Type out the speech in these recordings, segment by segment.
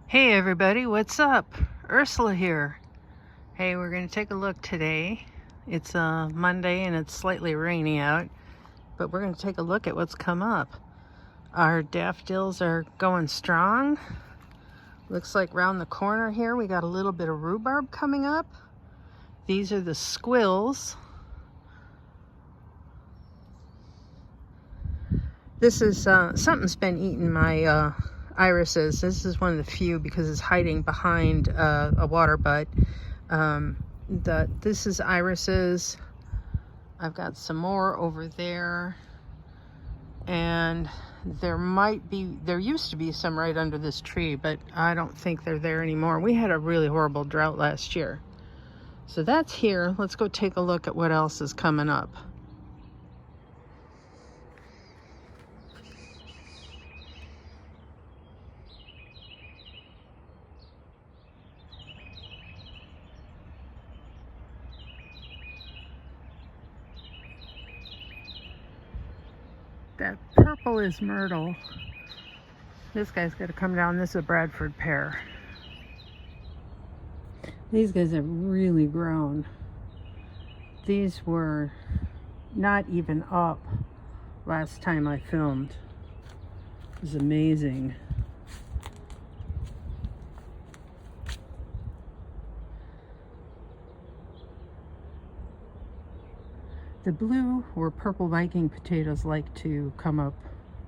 Hey everybody, what's up? Ursula here. Hey, we're going to take a look today. It's Monday and it's slightly rainy out, but we're going to take a look at what's come up. Our daffodils are going strong. Looks like round the corner here we got a little bit of rhubarb coming up. These are the squills. This is something's been eating my irises. This is one of the few because it's hiding behind a water butt. This is irises. I've got some more over there, and there used to be some right under this tree, but I don't think they're there anymore. We had a really horrible drought last year. So that's here. Let's go take a look at what else is coming up. That purple is myrtle. This guy's got to come down. This is a Bradford pear. These guys have really grown. These were not even up last time I filmed. It was amazing. The blue or purple Viking potatoes like to come up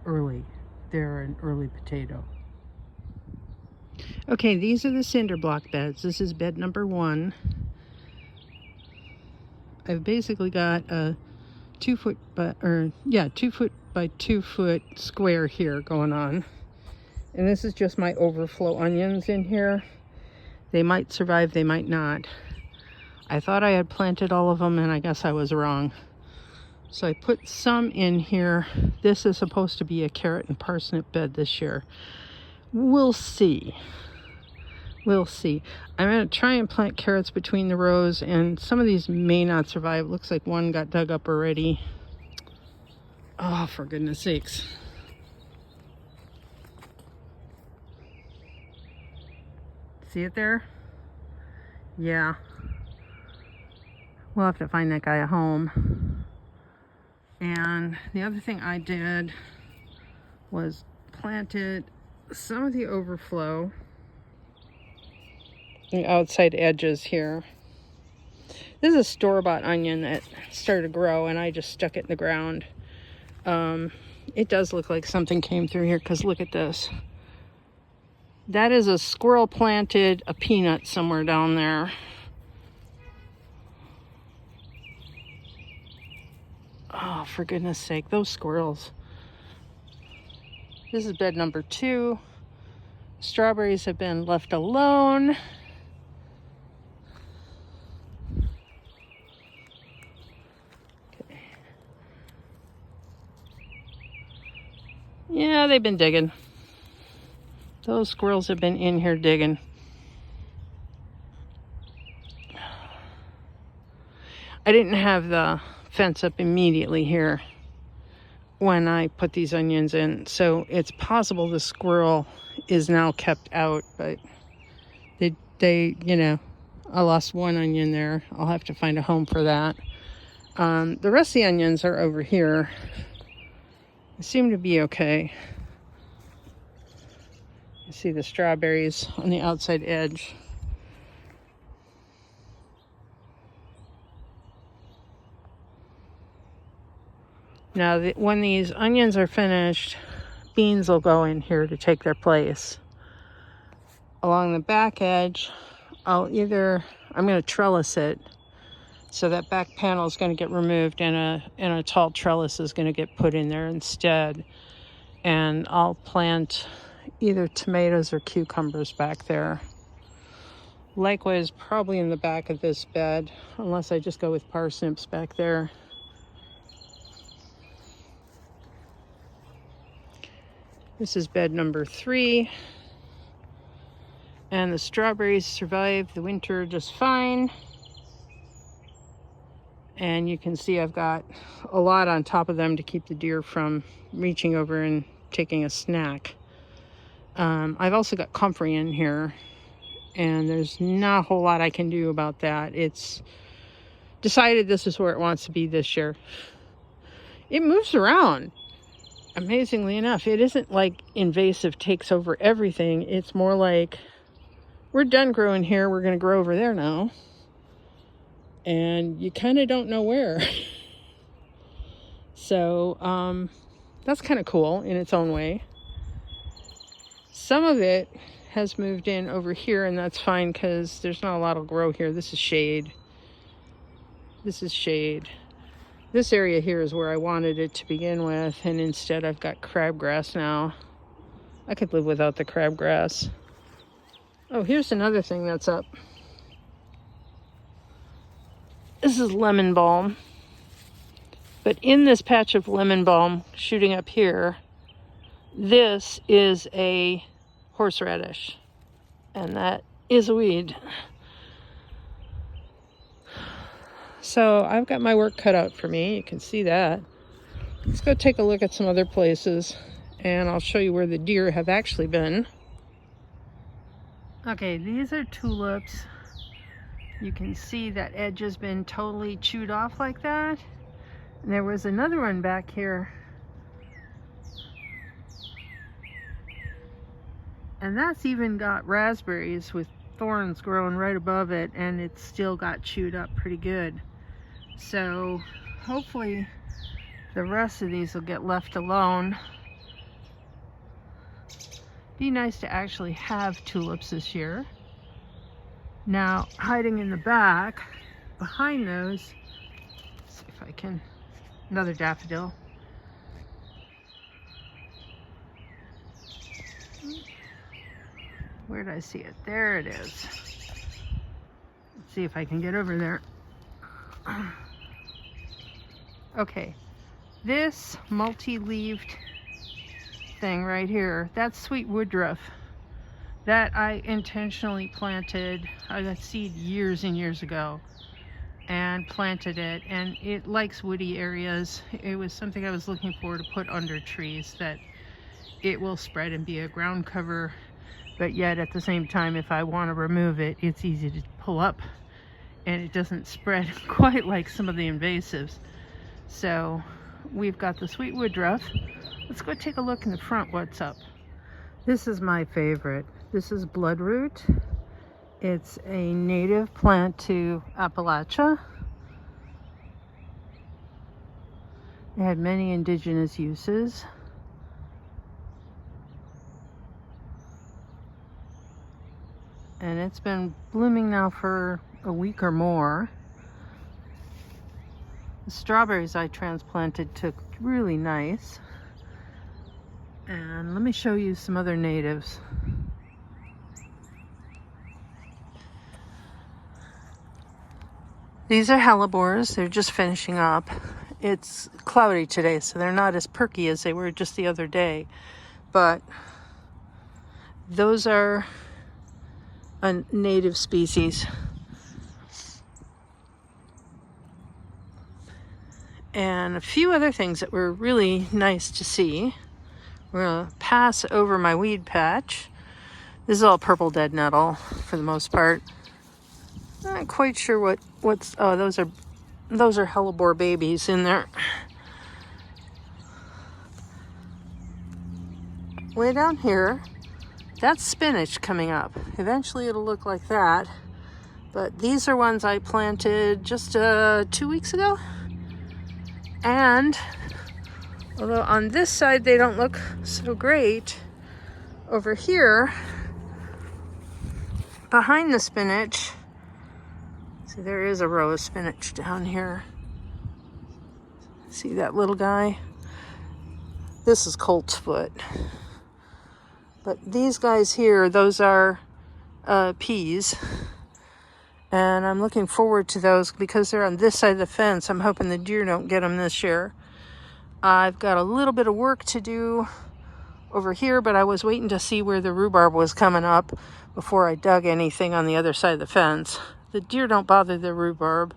early. They're an early potato. Okay, these are the cinder block beds. This is bed number 1. I've basically got a 2 foot by 2 foot square here going on. And this is just my overflow onions in here. They might survive, they might not. I thought I had planted all of them and I guess I was wrong. So I put some in here. This is supposed to be a carrot and parsnip bed this year. We'll see. We'll see. I'm going to try and plant carrots between the rows, and some of these may not survive. Looks like one got dug up already. Oh, for goodness sakes. See it there? Yeah. We'll have to find that guy a home. And the other thing I did was planted some of the overflow the outside edges here. This is a store-bought onion that started to grow and I just stuck it in the ground. It does look like something came through here because look at this. That is a squirrel planted a peanut somewhere down there. Oh, for goodness sake, those squirrels. This is bed number 2. Strawberries have been left alone. Okay. Yeah, they've been digging. Those squirrels have been in here digging. I didn't have the fence up immediately here when I put these onions in, so it's possible the squirrel is now kept out, but they you know, I lost one onion there. I'll have to find a home for that. The rest of the onions are over here. They seem to be okay. You see the strawberries on the outside edge. Now, when these onions are finished, beans will go in here to take their place. Along the back edge, I'm going to trellis it. So that back panel is going to get removed and a tall trellis is going to get put in there instead. And I'll plant either tomatoes or cucumbers back there. Likewise, probably in the back of this bed, unless I just go with parsnips back there. This is bed number 3. And the strawberries survived the winter just fine. And you can see I've got a lot on top of them to keep the deer from reaching over and taking a snack. I've also got comfrey in here, and there's not a whole lot I can do about that. It's decided this is where it wants to be this year. It moves around, amazingly enough. It isn't like invasive takes over everything. It's more like, we're done growing here, we're going to grow over there now. And you kind of don't know where. So that's kind of cool in its own way. Some of it has moved in over here, and that's fine because there's not a lot of grow here. This is shade. This is shade. This area here is where I wanted it to begin with, and instead I've got crabgrass now. I could live without the crabgrass. Oh, here's another thing that's up. This is lemon balm. But in this patch of lemon balm shooting up here, this is a horseradish. And that is a weed. So I've got my work cut out for me. You can see that. Let's go take a look at some other places, and I'll show you where the deer have actually been. Okay, these are tulips. You can see that edge has been totally chewed off like that. And there was another one back here. And that's even got raspberries with thorns growing right above it, and it's still got chewed up pretty good. So hopefully the rest of these will get left alone. Be nice to actually have tulips this year. Now, hiding in the back, behind those, see if I can, another daffodil. Where did I see it? There it is. Let's see if I can get over there. Okay, this multi-leaved thing right here, that's sweet woodruff. That I intentionally planted. I got seed years and years ago and planted it, and it likes woody areas. It was something I was looking for to put under trees, that it will spread and be a ground cover, but yet at the same time, if I want to remove it, it's easy to pull up and it doesn't spread quite like some of the invasives. So we've got the sweet woodruff. Let's go take a look in the front what's up. This is my favorite. This is bloodroot. It's a native plant to Appalachia. It had many indigenous uses. And it's been blooming now for a week or more. The strawberries I transplanted took really nice. And let me show you some other natives. These are hellebores. They're just finishing up. It's cloudy today, so they're not as perky as they were just the other day. But those are a native species. And a few other things that were really nice to see. We're gonna pass over my weed patch. This is all purple dead nettle for the most part. Not quite sure what's, oh, those are hellebore babies in there. Way down here, that's spinach coming up. Eventually it'll look like that. But these are ones I planted just 2 weeks ago. And although on this side they don't look so great, over here, behind the spinach, see, there is a row of spinach down here. See that little guy? This is coltsfoot. But these guys here, those are peas. And I'm looking forward to those because they're on this side of the fence. I'm hoping the deer don't get them this year. I've got a little bit of work to do over here, but I was waiting to see where the rhubarb was coming up before I dug anything on the other side of the fence. The deer don't bother the rhubarb,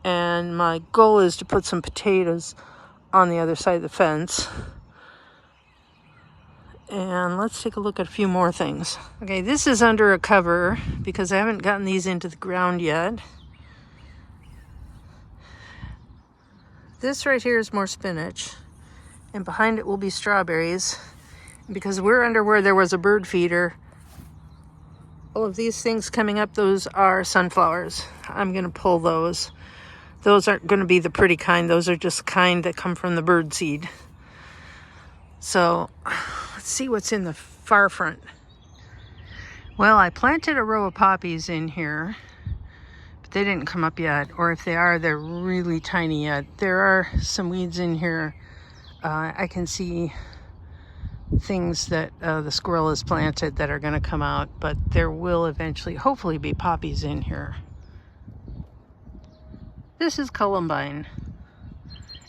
and my goal is to put some potatoes on the other side of the fence. And let's take a look at a few more things. Okay, this is under a cover because I haven't gotten these into the ground yet. This right here is more spinach, and behind it will be strawberries. And because we're under where there was a bird feeder, all of these things coming up, those are sunflowers. I'm gonna pull those. Those aren't gonna be the pretty kind. Those are just kind that come from the bird seed. So let's see what's in the far front. Well, I planted a row of poppies in here, but they didn't come up yet, or if they are, they're really tiny yet. There are some weeds in here. I can see things that the squirrel has planted that are going to come out, but there will eventually, hopefully, be poppies in here. This is columbine.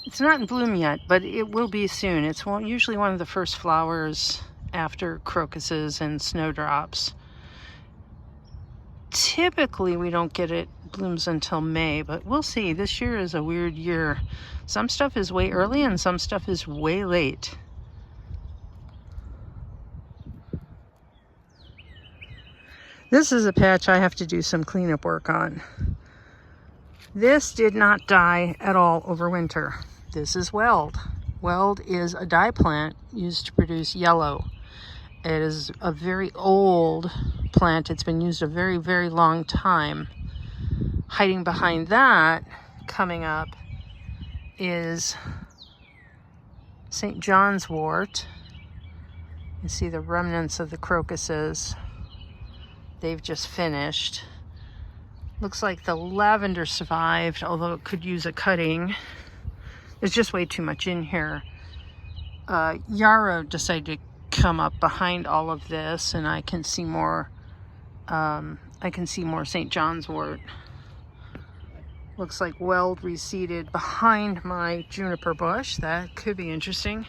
It's not in bloom yet, but it will be soon. It's usually one of the first flowers after crocuses and snowdrops. Typically, we don't get it blooms until May, but we'll see. This year is a weird year. Some stuff is way early and some stuff is way late. This is a patch I have to do some cleanup work on. This did not die at all over winter. This is weld. Weld is a dye plant used to produce yellow. It is a very old plant. It's been used a very, very long time. Hiding behind that, coming up, is St. John's wort. You see the remnants of the crocuses. They've just finished. Looks like the lavender survived, although it could use a cutting. There's just way too much in here. Yarrow decided to come up behind all of this, and I can see more. St. John's wort. Looks like weld reseeded behind my juniper bush. That could be interesting.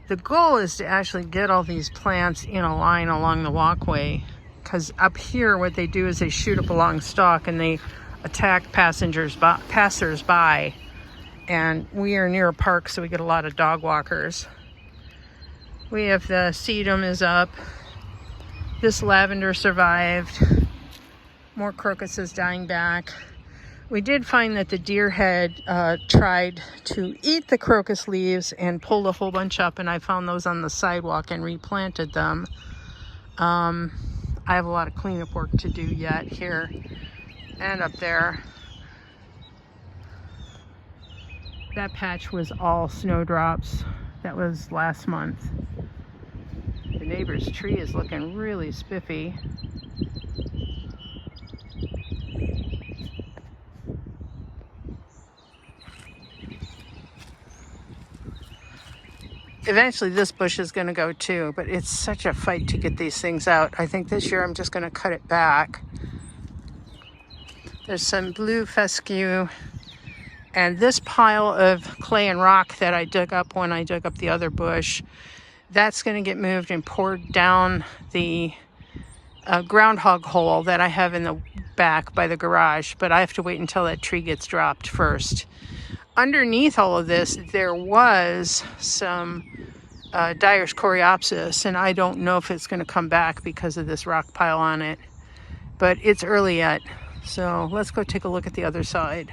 The goal is to actually get all these plants in a line along the walkway, because up here what they do is they shoot up a long stalk and they attack passers-by. And we are near a park, so we get a lot of dog walkers. We have the sedum is up. This lavender survived. More crocuses dying back. We did find that the deer had tried to eat the crocus leaves and pulled a whole bunch up, and I found those on the sidewalk and replanted them. I have a lot of cleanup work to do yet here and up there. That patch was all snowdrops. That was last month. The neighbor's tree is looking really spiffy. Eventually this bush is going to go too, but it's such a fight to get these things out. I think this year I'm just going to cut it back. There's some blue fescue. And this pile of clay and rock that I dug up when I dug up the other bush, that's going to get moved and poured down the groundhog hole that I have in the back by the garage. But I have to wait until that tree gets dropped first. Underneath all of this, there was some Dyer's coreopsis, and I don't know if it's going to come back because of this rock pile on it. But it's early yet, so let's go take a look at the other side.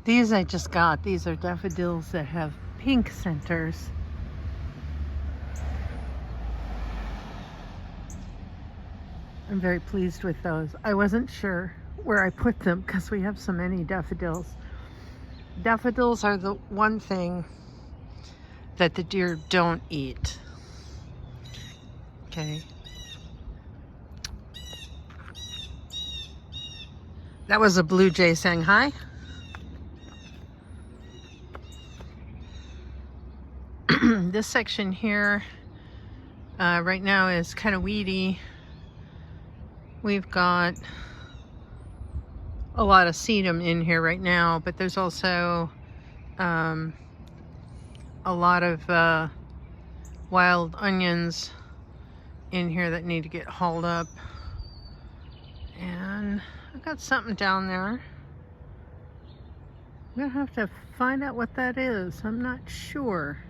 These I just got. These are daffodils that have pink centers. I'm very pleased with those. I wasn't sure where I put them because we have so many daffodils. Daffodils are the one thing that the deer don't eat. Okay. That was a blue jay saying hi. This section here right now is kind of weedy. We've got a lot of sedum in here right now, but there's also a lot of wild onions in here that need to get hauled up. And I've got something down there. I'm gonna have to find out what that is. I'm not sure.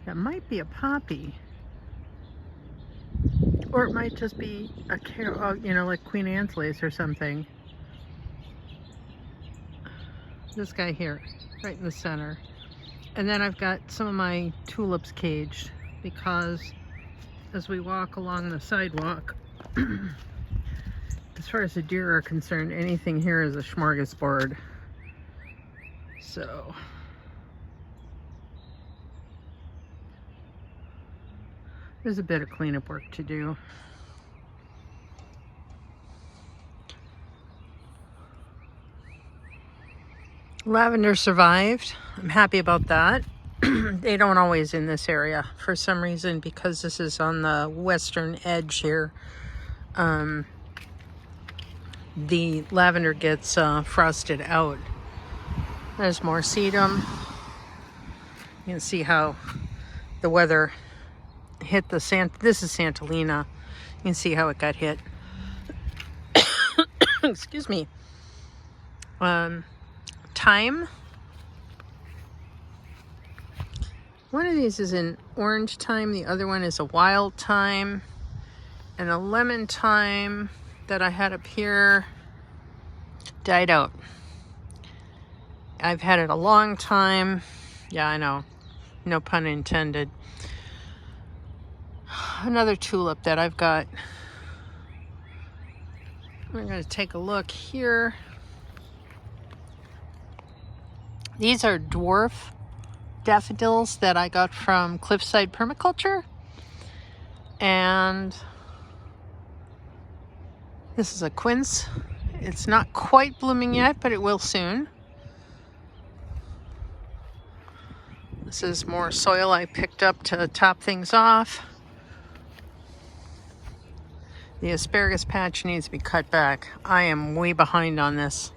That might be a poppy. Or it might just be a carol, you know, like Queen Anne's lace or something. This guy here, right in the center. And then I've got some of my tulips caged because as we walk along the sidewalk, as far as the deer are concerned, anything here is a smorgasbord. So there's a bit of cleanup work to do. Lavender survived. I'm happy about that. They don't always in this area for some reason, because this is on the western edge here. The lavender gets frosted out. There's more sedum. You can see how the weather hit the this is Santolina. You can see how it got hit. Excuse me. Thyme. One of these is an orange thyme. The other one is a wild thyme. And a lemon thyme that I had up here died out. I've had it a long time. Yeah, I know. No pun intended. Another tulip that I've got. We're going to take a look here. These are dwarf daffodils that I got from Cliffside Permaculture. And this is a quince. It's not quite blooming yet, but it will soon. This is more soil I picked up to top things off. The asparagus patch needs to be cut back. I am way behind on this.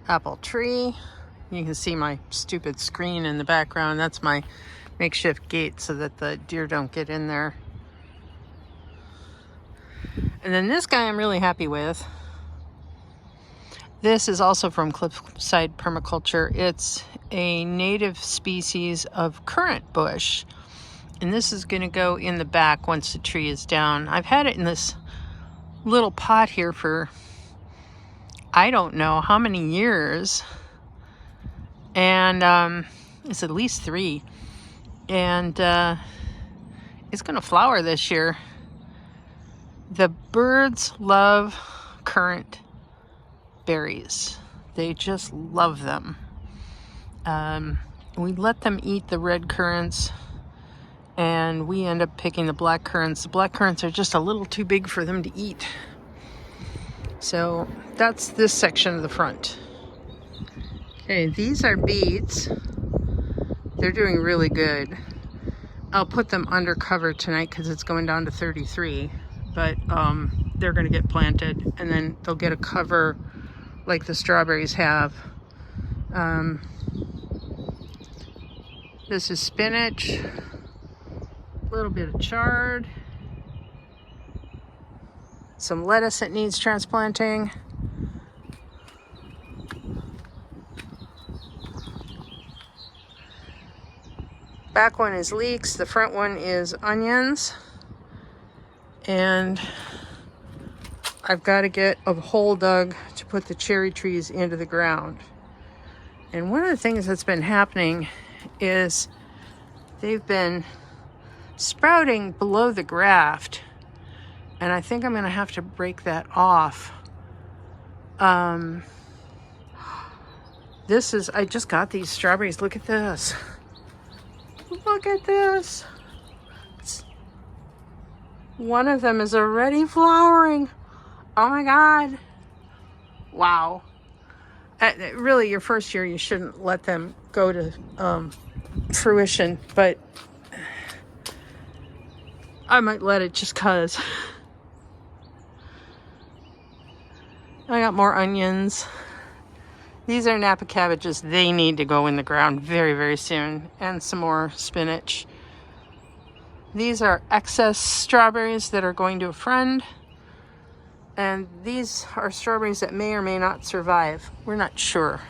Apple tree. You can see my stupid screen in the background. That's my makeshift gate so that the deer don't get in there. And then this guy I'm really happy with. This is also from Cliffside Permaculture. It's a native species of currant bush. And this is going to go in the back once the tree is down. I've had it in this little pot here for I don't know how many years. And it's at least 3. And it's going to flower this year. The birds love currant berries. They just love them. We let them eat the red currants, and we end up picking the black currants. The black currants are just a little too big for them to eat. So that's this section of the front. Okay, these are beets. They're doing really good. I'll put them under cover tonight because it's going down to 33. But they're going to get planted, and then they'll get a cover like the strawberries have. This is spinach, a little bit of chard, some lettuce that needs transplanting. Back one is leeks, the front one is onions. And I've got to get a hole dug to put the cherry trees into the ground. And one of the things that's been happening is they've been sprouting below the graft. And I think I'm going to have to break that off. I just got these strawberries. Look at this. Look at this. One of them is already flowering. Oh my God. Wow. Really, your first year, you shouldn't let them go to fruition, but I might let it just cause. I got more onions. These are Napa cabbages. They need to go in the ground very, very soon. And some more spinach. These are excess strawberries that are going to a friend. And these are strawberries that may or may not survive. We're not sure.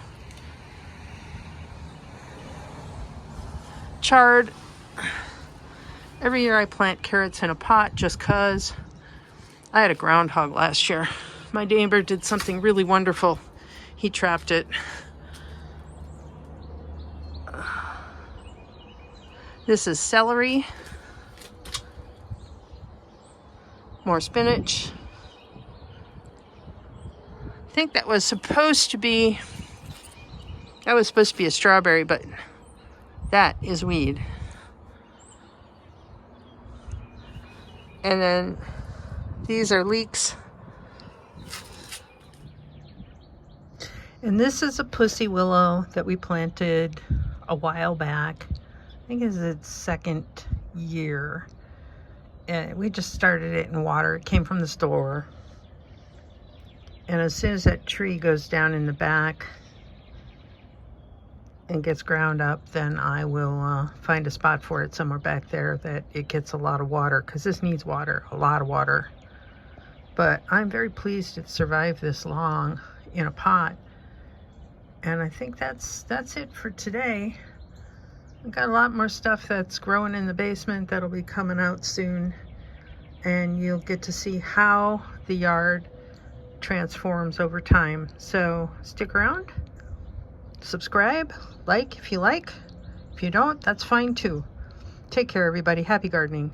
Chard. Every year I plant carrots in a pot just 'cause. I had a groundhog last year. My neighbor did something really wonderful. He trapped it. This is celery. More spinach. I think that was supposed to be a strawberry, but that is weed. And then these are leeks. And this is a pussy willow that we planted a while back. I think it's its second year. And we just started it in water. It came from the store. And as soon as that tree goes down in the back and gets ground up, then I will find a spot for it somewhere back there that it gets a lot of water, because this needs water, a lot of water. But I'm very pleased it survived this long in a pot. And I think that's it for today. I've got a lot more stuff that's growing in the basement that'll be coming out soon. And you'll get to see how the yard transforms over time. So stick around, subscribe, like if you like. If you don't, that's fine too. Take care, everybody. Happy gardening.